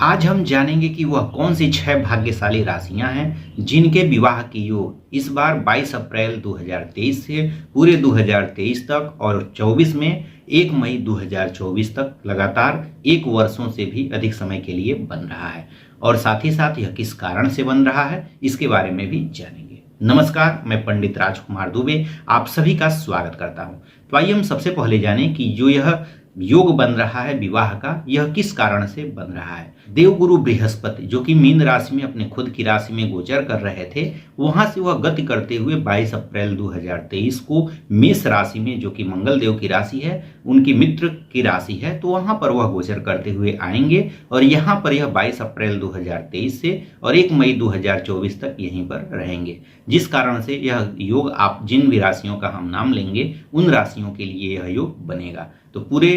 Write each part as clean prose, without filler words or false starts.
आज हम जानेंगे कि वह कौन सी 6 भाग्यशाली राशियां हैं जिनके विवाह की योग इस बार 22 अप्रैल 2023 से पूरे 2023 तक और 24 में 1 मई 2024 तक लगातार 1 वर्षों से भी अधिक समय के लिए बन रहा है। और साथ ही साथ यह किस कारण से बन रहा है इसके बारे में भी जानेंगे। नमस्कार, मैं पंडित राजकुमार दुबे आप सभी का स्वागत करता हूं। तो आइए हम सबसे पहले जानें कि जो यह योग बन रहा है विवाह का, यह किस कारण से बन रहा है। देवगुरु बृहस्पति जो कि मीन राशि में अपने खुद की राशि में गोचर कर रहे थे, वहां से वह गति करते हुए 22 अप्रैल 2023 को मेष राशि में, जो कि मंगल देव की राशि है, उनकी मित्र की राशि है, तो वहां पर वह गोचर करते हुए आएंगे और यहां पर यह 22 अप्रैल 2023 से और 1 मई 2024 तक यहीं पर रहेंगे। जिस कारण से यह योग, आप जिन भी राशियों का हम नाम लेंगे उन राशियों के लिए यह योग बनेगा। तो पूरे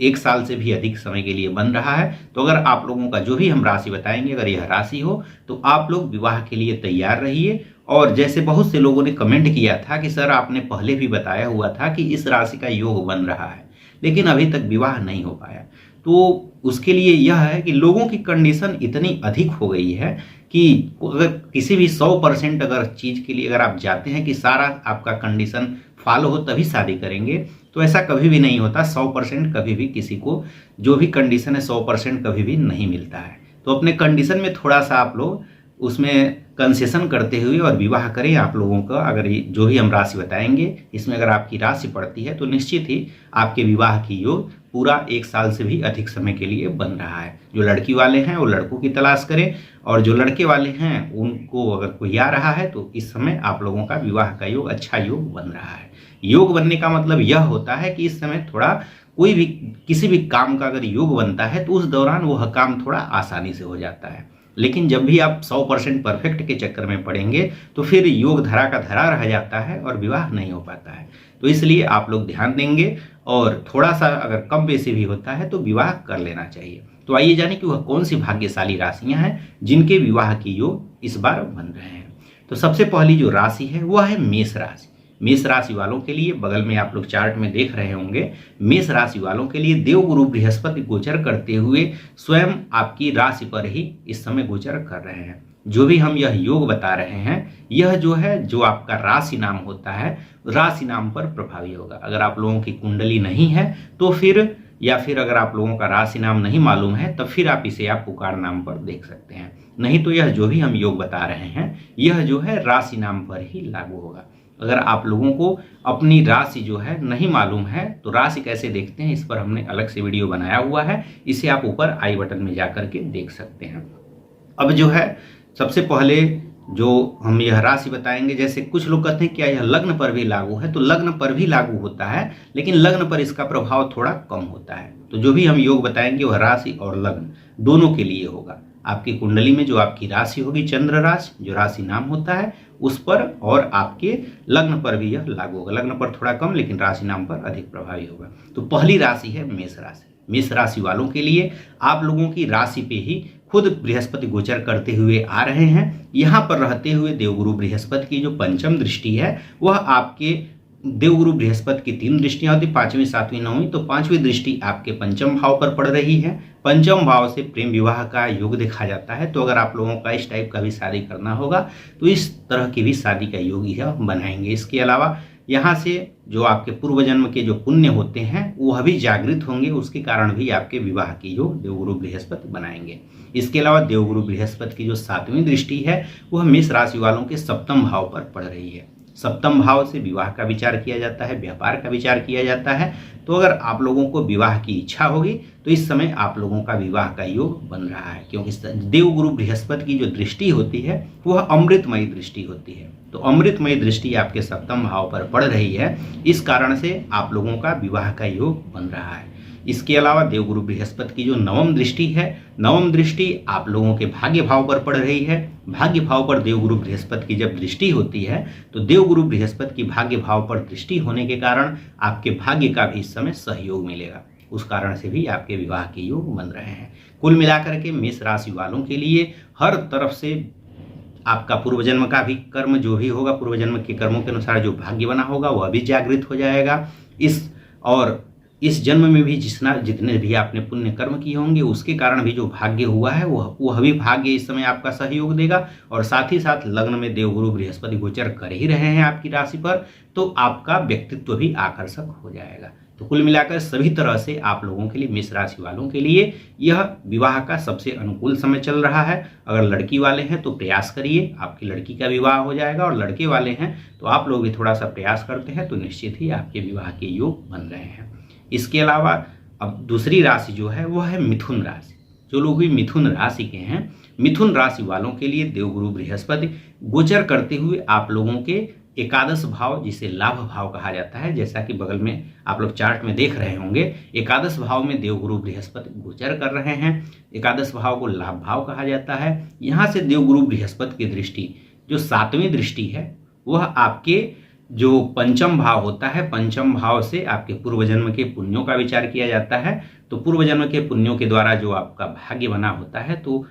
1 साल से भी अधिक समय के लिए बन रहा है। तो अगर आप लोगों का जो भी हम राशि बताएंगे, अगर यह राशि हो तो आप लोग विवाह के लिए तैयार रहिए। और जैसे बहुत से लोगों ने कमेंट किया था कि सर आपने पहले भी बताया हुआ था कि इस राशि का योग बन रहा है लेकिन अभी तक विवाह नहीं हो पाया, तो उसके लिए यह है कि लोगों की कंडीशन इतनी अधिक हो गई है कि अगर किसी भी 100% अगर चीज़ के लिए अगर आप जाते हैं कि सारा आपका कंडीशन फॉलो हो तभी शादी करेंगे, तो ऐसा कभी भी नहीं होता। 100% कभी भी किसी को जो भी कंडीशन है 100% कभी भी नहीं मिलता है। तो अपने कंडीशन में थोड़ा सा आप लोग उसमें कंसेशन करते हुए और विवाह करें। आप लोगों का अगर जो भी हम राशि बताएंगे इसमें अगर आपकी राशि पड़ती है तो निश्चित ही आपके विवाह की योग पूरा 1 साल से भी अधिक समय के लिए बन रहा है। जो लड़की वाले हैं वो लड़कों की तलाश करें और जो लड़के वाले हैं उनको अगर कोई आ रहा है तो इस समय आप लोगों का विवाह का योग अच्छा योग बन रहा है। योग बनने का मतलब यह होता है कि इस समय थोड़ा कोई भी किसी भी काम का अगर योग बनता है तो उस दौरान वह काम थोड़ा आसानी से हो जाता है। लेकिन जब भी आप 100% परफेक्ट के चक्कर में पड़ेंगे तो फिर योग धरा का धरा रह जाता है और विवाह नहीं हो पाता है। तो इसलिए आप लोग ध्यान देंगे और थोड़ा सा अगर कम पैसे भी होता है तो विवाह कर लेना चाहिए। तो आइए जाने कि वह कौन सी भाग्यशाली राशियां हैं जिनके विवाह की योग इस बार बन रहे हैं। तो सबसे पहली जो राशि है वह है मेष राशि। मेष राशि वालों के लिए, बगल में आप लोग चार्ट में देख रहे होंगे, मेष राशि वालों के लिए देवगुरु बृहस्पति गोचर करते हुए स्वयं आपकी राशि पर ही इस समय गोचर कर रहे हैं। जो भी हम यह योग बता रहे हैं यह जो है, जो आपका राशि नाम होता है, राशि नाम पर प्रभावी होगा। अगर आप लोगों की कुंडली नहीं है तो फिर, या फिर अगर आप लोगों का राशि नाम नहीं मालूम है तब फिर आप इसे आप पुकार नाम पर देख सकते हैं। नहीं तो यह जो भी हम योग बता रहे हैं यह जो है राशि नाम पर ही लागू होगा। अगर आप लोगों को अपनी राशि जो है नहीं मालूम है तो राशि कैसे देखते हैं इस पर हमने अलग से वीडियो बनाया हुआ है, इसे आप ऊपर आई बटन में जाकर के देख सकते हैं। अब जो है सबसे पहले जो हम यह राशि बताएंगे, जैसे कुछ लोग कहते हैं क्या यह लग्न पर भी लागू है, तो लग्न पर भी लागू होता है लेकिन लग्न पर इसका प्रभाव थोड़ा कम होता है। तो जो भी हम योग बताएंगे वह राशि और लग्न दोनों के लिए होगा। आपकी कुंडली में जो आपकी राशि होगी, चंद्र राशि जो राशि नाम होता है उस पर, और आपके लग्न पर भी यह लागू होगा। लग्न पर थोड़ा कम लेकिन राशि नाम पर अधिक प्रभावी होगा। तो पहली राशि है मेष राशि। मेष राशि वालों के लिए आप लोगों की राशि पे ही खुद बृहस्पति गोचर करते हुए आ रहे हैं। यहाँ पर रहते हुए देवगुरु बृहस्पति की जो पंचम दृष्टि है वह आपके देवगुरु बृहस्पति की 3 दृष्टियां होती, 5वीं 7वीं 9वीं, तो 5वीं दृष्टि आपके पंचम भाव पर पड़ रही है। पंचम भाव से प्रेम विवाह का योग देखा जाता है। तो अगर आप लोगों का इस टाइप का भी शादी करना होगा तो इस तरह की भी शादी का योग यह बनाएंगे। इसके अलावा यहाँ से जो आपके पूर्व जन्म के जो पुण्य होते हैं वह भी जागृत होंगे, उसके कारण भी आपके विवाह की योग देवगुरु बृहस्पति बनाएंगे। इसके अलावा देवगुरु बृहस्पति की जो 7वीं दृष्टि है वह मेष राशि वालों के 7म भाव पर पड़ रही है। 7म भाव से विवाह का विचार किया जाता है, व्यापार का विचार किया जाता है। तो अगर आप लोगों को विवाह की इच्छा होगी तो इस समय आप लोगों का विवाह का योग बन रहा है, क्योंकि देवगुरु बृहस्पति की जो दृष्टि होती है वह अमृतमयी दृष्टि होती है। तो अमृतमयी दृष्टि आपके 7म भाव पर पड़ रही है, इस कारण से आप लोगों का विवाह का योग बन रहा है। इसके अलावा देवगुरु बृहस्पति की जो 9वीं दृष्टि है, 9वीं दृष्टि आप लोगों के भाग्य भाव पर पड़ रही है। भाग्य भाव पर देवगुरु बृहस्पति की जब दृष्टि होती है तो देवगुरु बृहस्पति की भाग्य भाव पर दृष्टि होने के कारण आपके भाग्य का भी इस समय सहयोग मिलेगा। उस कारण से भी आपके विवाह के योग बन रहे हैं। कुल मिलाकर के मेष राशि वालों के लिए हर तरफ से आपका पूर्व जन्म का भी कर्म जो भी होगा, पूर्व जन्म के कर्मों के अनुसार जो भाग्य बना होगा वह भी जागृत हो जाएगा। और इस जन्म में भी जितने भी आपने पुण्य कर्म किए होंगे उसके कारण भी जो भाग्य हुआ है वह भी भाग्य इस समय आपका सहयोग देगा। और साथ ही साथ लग्न में देवगुरु बृहस्पति गोचर कर ही रहे हैं आपकी राशि पर, तो आपका व्यक्तित्व भी आकर्षक हो जाएगा। तो कुल मिलाकर सभी तरह से आप लोगों के लिए, मेष राशि वालों के लिए यह विवाह का सबसे अनुकूल समय चल रहा है। अगर लड़की वाले हैं तो प्रयास करिए, आपकी लड़की का विवाह हो जाएगा, और लड़के वाले हैं तो आप लोग भी थोड़ा सा प्रयास करते हैं तो निश्चित ही आपके विवाह के योग बन रहे हैं। इसके अलावा अब दूसरी राशि जो है वह है मिथुन राशि। जो लोग भी मिथुन राशि के हैं, मिथुन राशि वालों के लिए देवगुरु बृहस्पति गोचर करते हुए आप लोगों के एकादश भाव, जिसे लाभ भाव कहा जाता है, जैसा कि बगल में आप लोग चार्ट में देख रहे होंगे, एकादश भाव में देवगुरु बृहस्पति गोचर कर रहे हैं। एकादश भाव को लाभ भाव कहा जाता है। यहाँ से देवगुरु बृहस्पति की दृष्टि, जो 7वीं दृष्टि है, वह आपके जो पंचम भाव होता है, पंचम भाव से आपके पूर्व जन्म के पुण्यों का विचार किया जाता है। तो पूर्व जन्म के पुण्यों के द्वारा जो आपका भाग्य बना होता है, तो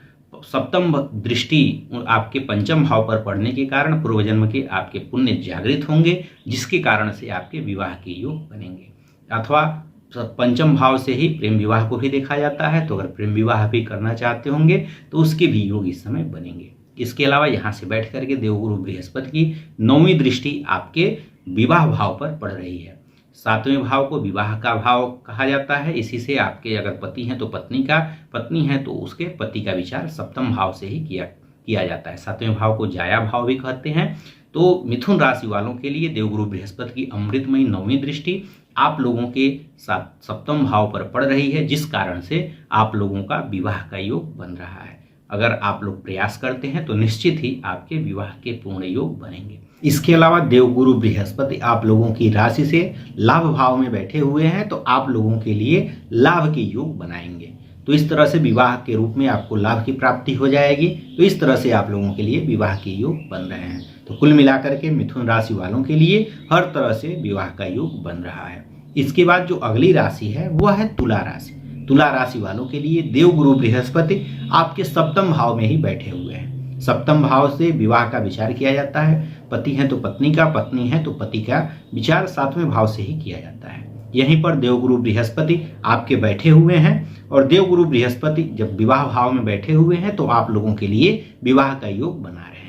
सप्तम दृष्टि आपके पंचम भाव पर पड़ने के कारण पूर्व जन्म के आपके पुण्य जागृत होंगे, जिसके कारण से आपके विवाह के योग बनेंगे। अथवा पंचम भाव से ही प्रेम विवाह को भी देखा जाता है, तो अगर प्रेम विवाह भी करना चाहते होंगे तो उसके भी योग इस समय बनेंगे। इसके अलावा यहाँ से बैठ करके देवगुरु बृहस्पति की 9वीं दृष्टि आपके विवाह भाव पर पड़ रही है। 7वें भाव को विवाह का भाव कहा जाता है। इसी से आपके अगर पति हैं तो पत्नी का, पत्नी है तो उसके पति का विचार सप्तम भाव से ही किया जाता है। 7वें भाव को जाया भाव भी कहते हैं। तो मिथुन राशि वालों के लिए देवगुरु बृहस्पति की अमृतमयी 9वीं दृष्टि आप लोगों के सप्तम भाव पर पड़ रही है, जिस कारण से आप लोगों का विवाह का योग बन रहा है। अगर आप लोग प्रयास करते हैं तो निश्चित ही आपके विवाह के पूर्ण योग बनेंगे। इसके अलावा देवगुरु बृहस्पति आप लोगों की राशि से लाभ भाव में बैठे हुए हैं, तो आप लोगों के लिए लाभ के योग बनाएंगे। तो इस तरह से विवाह के रूप में आपको लाभ की प्राप्ति हो जाएगी। तो इस तरह से आप लोगों के लिए विवाह के योग बन रहे हैं। तो कुल मिलाकर के मिथुन राशि वालों के लिए हर तरह से विवाह का योग बन रहा है। इसके बाद जो अगली राशि है वह है तुला राशि। तुला राशि वालों के लिए देवगुरु बृहस्पति आपके सप्तम भाव में ही बैठे हुए हैं। सप्तम भाव से विवाह का विचार किया जाता है। पति है तो पत्नी का, पत्नी है तो पति का विचार 7वें भाव से ही किया जाता है। यहीं पर देवगुरु बृहस्पति आपके बैठे हुए हैं, और देवगुरु बृहस्पति जब विवाह भाव में बैठे हुए हैं तो आप लोगों के लिए विवाह का योग बना रहे हैं।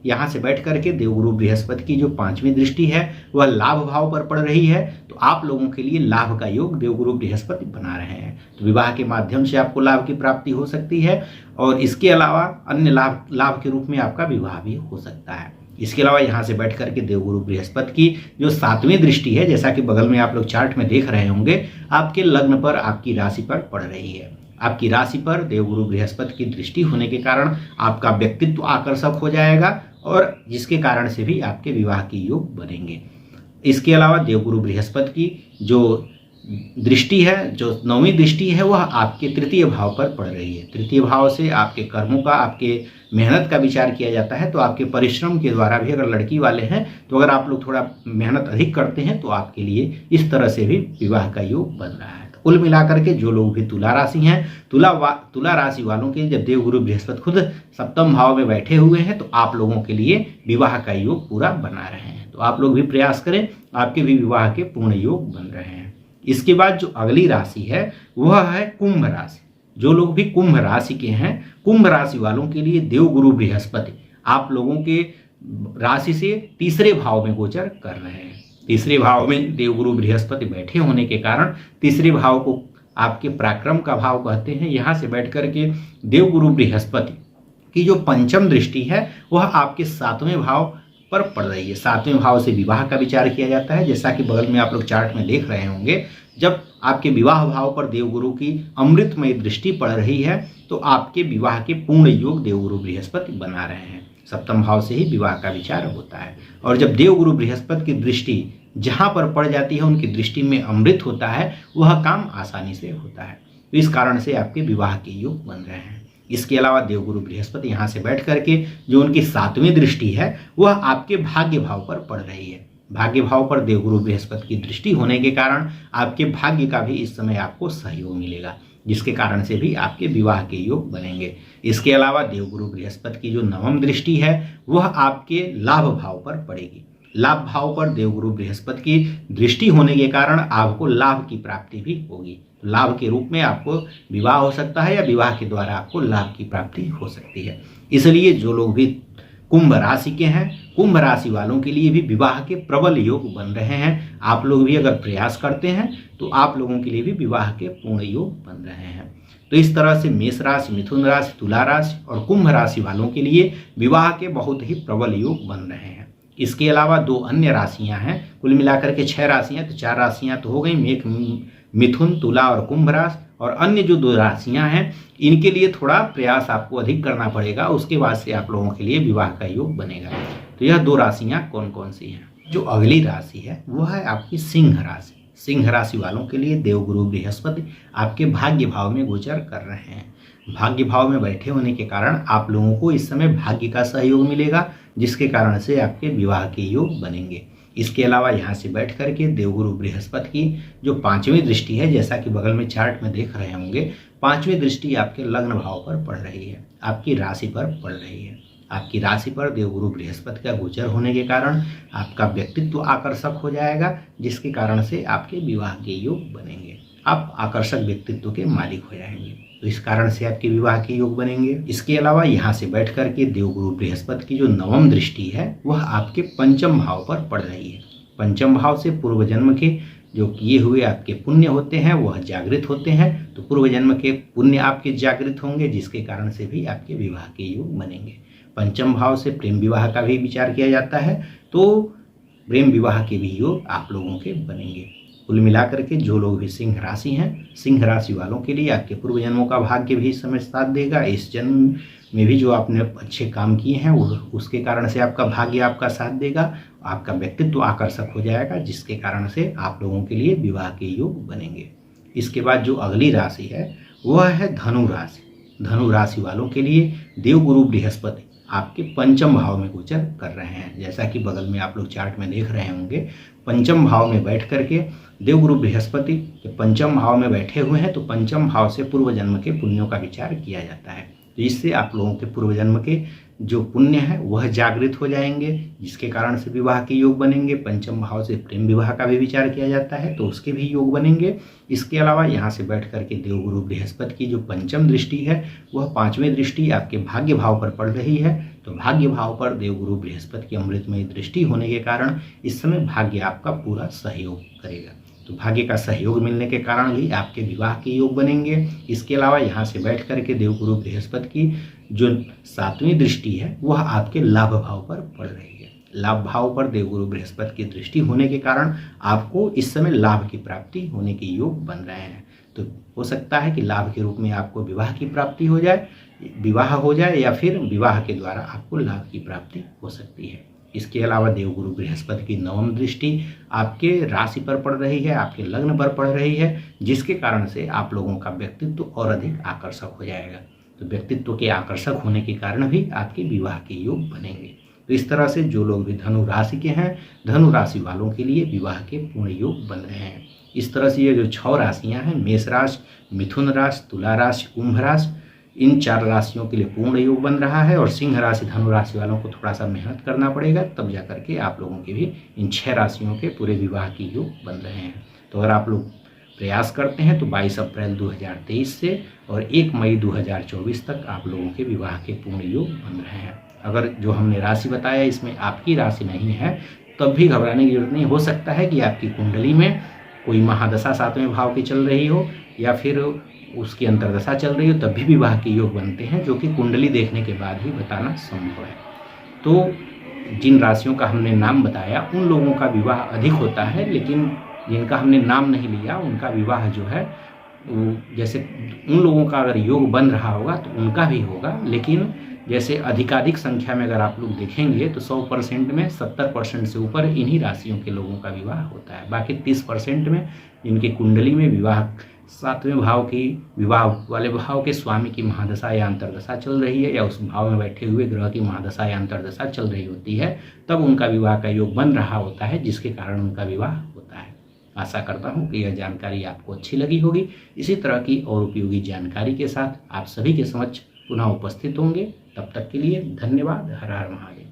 यहाँ से बैठ करके देवगुरु बृहस्पति की जो 5वीं दृष्टि है वह लाभ भाव पर पड़ रही है, तो आप लोगों के लिए लाभ का योग देवगुरु बृहस्पति बना रहे हैं। तो विवाह के माध्यम से आपको लाभ की प्राप्ति हो सकती है, और इसके अलावा अन्य लाभ के रूप में आपका विवाह भी हो सकता है। इसके अलावा यहाँ से बैठ करके देवगुरु बृहस्पति की जो 7वीं दृष्टि है, जैसा कि बगल में आप लोग चार्ट में देख रहे होंगे, आपके लग्न पर, आपकी राशि पर पड़ रही है। आपकी राशि पर देवगुरु बृहस्पति की दृष्टि होने के कारण आपका व्यक्तित्व आकर्षक हो जाएगा, और जिसके कारण से भी आपके विवाह के योग बनेंगे। इसके अलावा देवगुरु बृहस्पति की जो दृष्टि है, जो 9वीं दृष्टि है, वह आपके 3य भाव पर पड़ रही है। 3य भाव से आपके कर्मों का, आपके मेहनत का विचार किया जाता है। तो आपके परिश्रम के द्वारा भी, अगर लड़की वाले हैं तो अगर आप लोग थोड़ा मेहनत अधिक करते हैं तो आपके लिए इस तरह से भी विवाह का योग बन रहा है। तो कुल मिलाकर के जो लोग भी तुला राशि हैं, तुला राशि वालों के जब देवगुरु बृहस्पति खुद सप्तम भाव में बैठे हुए हैं तो आप लोगों के लिए विवाह का योग पूरा बना रहे हैं। तो आप लोग भी प्रयास करें, आपके भी विवाह के पूर्ण योग बन रहे हैं। इसके बाद जो अगली राशि है वह है कुंभ राशि। जो लोग भी कुंभ राशि के हैं, कुंभ राशि वालों के लिए देवगुरु बृहस्पति आप लोगों के राशि से 3रे भाव में गोचर कर रहे हैं। 3रे भाव में देवगुरु बृहस्पति बैठे होने के कारण 3रे भाव को आपके पराक्रम का भाव कहते हैं। यहाँ से बैठ करके देवगुरु बृहस्पति की जो 5म दृष्टि है वह आपके 7वें भाव पर पड़ रही है। 7वें भाव से विवाह का विचार किया जाता है, जैसा कि बगल में आप लोग चार्ट में देख रहे होंगे। जब आपके विवाह भाव पर देवगुरु की अमृतमय दृष्टि पड़ रही है तो आपके विवाह के पूर्ण योग देवगुरु बृहस्पति बना रहे हैं। सप्तम भाव से ही विवाह का विचार होता है, और जब देवगुरु बृहस्पति की दृष्टि जहाँ पर पड़ जाती है, उनकी दृष्टि में अमृत होता है, वह काम आसानी से होता है। तो इस कारण से आपके विवाह के योग बन रहे हैं। इसके अलावा देवगुरु बृहस्पति यहाँ से बैठ करके जो उनकी 7वीं दृष्टि है वह आपके भाग्य भाव पर पड़ रही है। भाग्य भाव पर देवगुरु बृहस्पति की दृष्टि होने के कारण आपके भाग्य का भी इस समय आपको सहयोग मिलेगा, जिसके कारण से भी आपके विवाह के योग बनेंगे। इसके अलावा देवगुरु बृहस्पति की जो 9वीं दृष्टि है वह आपके लाभ भाव पर पड़ेगी। लाभ भाव पर देवगुरु बृहस्पति की दृष्टि होने के कारण आपको लाभ की प्राप्ति भी होगी। तो लाभ के रूप में आपको विवाह हो सकता है या विवाह के द्वारा आपको लाभ की प्राप्ति हो सकती है। इसलिए जो लोग भी कुंभ राशि के हैं, कुंभ राशि वालों के लिए भी विवाह के प्रबल योग बन रहे हैं। आप लोग भी अगर प्रयास करते हैं तो आप लोगों के लिए भी विवाह के पूर्ण योग बन रहे हैं। तो इस तरह से मेष राशि, मिथुन राशि, तुला राशि और कुंभ राशि वालों के लिए विवाह के बहुत ही प्रबल योग बन रहे हैं। इसके अलावा 2 अन्य राशियां हैं, कुल मिलाकर के 6 राशियां, तो 4 राशियां तो हो गई, मेष, मिथुन, तुला और कुंभ राशि। और अन्य जो 2 राशियां हैं इनके लिए थोड़ा प्रयास आपको अधिक करना पड़ेगा, उसके बाद से आप लोगों के लिए विवाह का योग बनेगा। तो यह 2 राशियां कौन कौन सी हैं? जो अगली राशि है वह है आपकी सिंह राशि। सिंह राशि वालों के लिए देवगुरु बृहस्पति आपके भाग्य भाव में गोचर कर रहे हैं। भाग्य भाव में बैठे होने के कारण आप लोगों को इस समय भाग्य का सहयोग मिलेगा, जिसके कारण से आपके विवाह के योग बनेंगे। इसके अलावा यहाँ से बैठ करके देवगुरु बृहस्पति की जो 5वीं दृष्टि है, जैसा कि बगल में चार्ट में देख रहे होंगे, 5वीं दृष्टि आपके लग्न भाव पर पड़ रही है, आपकी राशि पर पड़ रही है। आपकी राशि पर देवगुरु बृहस्पति का गोचर होने के कारण आपका व्यक्तित्व आकर्षक हो जाएगा, जिसके कारण से आपके विवाह के योग बनेंगे। आप आकर्षक व्यक्तित्व के मालिक हो जाएंगे, तो इस कारण से आपके विवाह के योग बनेंगे। इसके अलावा यहाँ से बैठ करके देवगुरु बृहस्पति की जो 9वीं दृष्टि है वह आपके 5म भाव पर पड़ रही है। 5म भाव से पूर्व जन्म के जो किए हुए आपके पुण्य होते हैं वह जागृत होते हैं, तो पूर्व जन्म के पुण्य आपके जागृत होंगे, जिसके कारण से भी आपके विवाह के योग बनेंगे। 5म भाव से प्रेम विवाह का भी विचार किया जाता है, तो प्रेम विवाह के भी योग आप लोगों के बनेंगे। कुल मिलाकर के जो लोग भी सिंह राशि हैं, सिंह राशि वालों के लिए आपके पूर्व जन्मों का भाग्य भी इस समय साथ देगा। इस जन्म में भी जो आपने अच्छे काम किए हैं उसके कारण से आपका भाग्य आपका साथ देगा, आपका व्यक्तित्व आकर्षक हो जाएगा, जिसके कारण से आप लोगों के लिए विवाह के योग बनेंगे। इसके बाद जो अगली राशि है वह है धनु राशि। धनु राशि वालों के लिए देवगुरु बृहस्पति आपके 5म भाव में गोचर कर रहे हैं, जैसा कि बगल में आप लोग चार्ट में देख रहे होंगे। 5म भाव में बैठ करके देवगुरु बृहस्पति के 5म भाव में बैठे हुए हैं, तो 5म भाव से पूर्व जन्म के पुण्यों का विचार किया जाता है। तो इससे आप लोगों के पूर्व जन्म के जो पुण्य है वह जागृत हो जाएंगे, जिसके कारण से विवाह के योग बनेंगे। 5म भाव से प्रेम विवाह का भी विचार किया जाता है, तो उसके भी योग बनेंगे। इसके अलावा यहाँ से बैठ करके देवगुरु बृहस्पति की जो 5म दृष्टि है वह 5वीं दृष्टि आपके भाग्य भाव पर पड़ रही है। तो भाग्य भाव पर देवगुरु बृहस्पति की अमृतमयी दृष्टि होने के कारण इस समय भाग्य आपका पूरा सहयोग करेगा। तो भाग्य का सहयोग मिलने के कारण भी आपके विवाह के योग बनेंगे। इसके अलावा यहाँ से बैठ करके देवगुरु बृहस्पति की जो 7वीं दृष्टि है वह आपके लाभ भाव पर पड़ रही है। लाभ भाव पर देवगुरु बृहस्पति की दृष्टि होने के कारण आपको इस समय लाभ की प्राप्ति होने के योग बन रहे हैं। तो हो सकता है कि लाभ के रूप में आपको विवाह की प्राप्ति हो जाए, विवाह हो जाए, या फिर विवाह के द्वारा आपको लाभ की प्राप्ति हो सकती है। इसके अलावा देवगुरु बृहस्पति की 9वीं दृष्टि आपके राशि पर पड़ रही है, आपके लग्न पर पड़ रही है, जिसके कारण से आप लोगों का व्यक्तित्व और अधिक आकर्षक हो जाएगा। तो व्यक्तित्व के आकर्षक होने के कारण भी आपके विवाह के योग बनेंगे। तो इस तरह से जो लोग भी धनु राशि के हैं, धनु राशि वालों के लिए विवाह के पूर्ण योग बन रहे हैं। इस तरह से ये जो 6 राशियां हैं, मेष राशि, मिथुन राशि, तुला राशि, कुंभ राशि, इन 4 राशियों के लिए पूर्ण योग बन रहा है। और सिंह राशि, धनु राशि वालों को थोड़ा सा मेहनत करना पड़ेगा, तब जा करके आप लोगों के भी इन 6 राशियों के पूरे विवाह के योग बन रहे हैं। तो अगर आप लोग प्रयास करते हैं तो 22 अप्रैल 2023 से और 1 मई 2024 तक आप लोगों के विवाह के पूर्ण योग बन रहे हैं। अगर जो हमने राशि बताया इसमें आपकी राशि नहीं है, तब भी घबराने की जरूरत नहीं। हो सकता है कि आपकी कुंडली में कोई महादशा 7वें भाव की चल रही हो, या फिर उसकी अंतर्दशा चल रही हो, तब भी विवाह के योग बनते हैं, जो कि कुंडली देखने के बाद ही बताना संभव है। तो जिन राशियों का हमने नाम बताया उन लोगों का विवाह अधिक होता है, लेकिन जिनका हमने नाम नहीं लिया उनका विवाह जो है जैसे उन लोगों का अगर योग बन रहा होगा तो उनका भी होगा, लेकिन जैसे अधिकाधिक संख्या में अगर आप लोग देखेंगे तो 100% में 70% से ऊपर इन्हीं राशियों के लोगों का विवाह होता है। बाकी 30% में जिनकी कुंडली में विवाह 7वें भाव की, विवाह वाले भाव के स्वामी की महादशा या अंतर्दशा चल रही है, या उस भाव में बैठे हुए ग्रह की महादशा या अंतर्दशा चल रही होती है, तब उनका विवाह का योग बन रहा होता है, जिसके कारण उनका विवाह होता है। आशा करता हूँ कि यह जानकारी आपको अच्छी लगी होगी। इसी तरह की और उपयोगी जानकारी के साथ आप सभी के समक्ष पुनः उपस्थित होंगे। तब तक के लिए धन्यवाद। हर हर महादेव।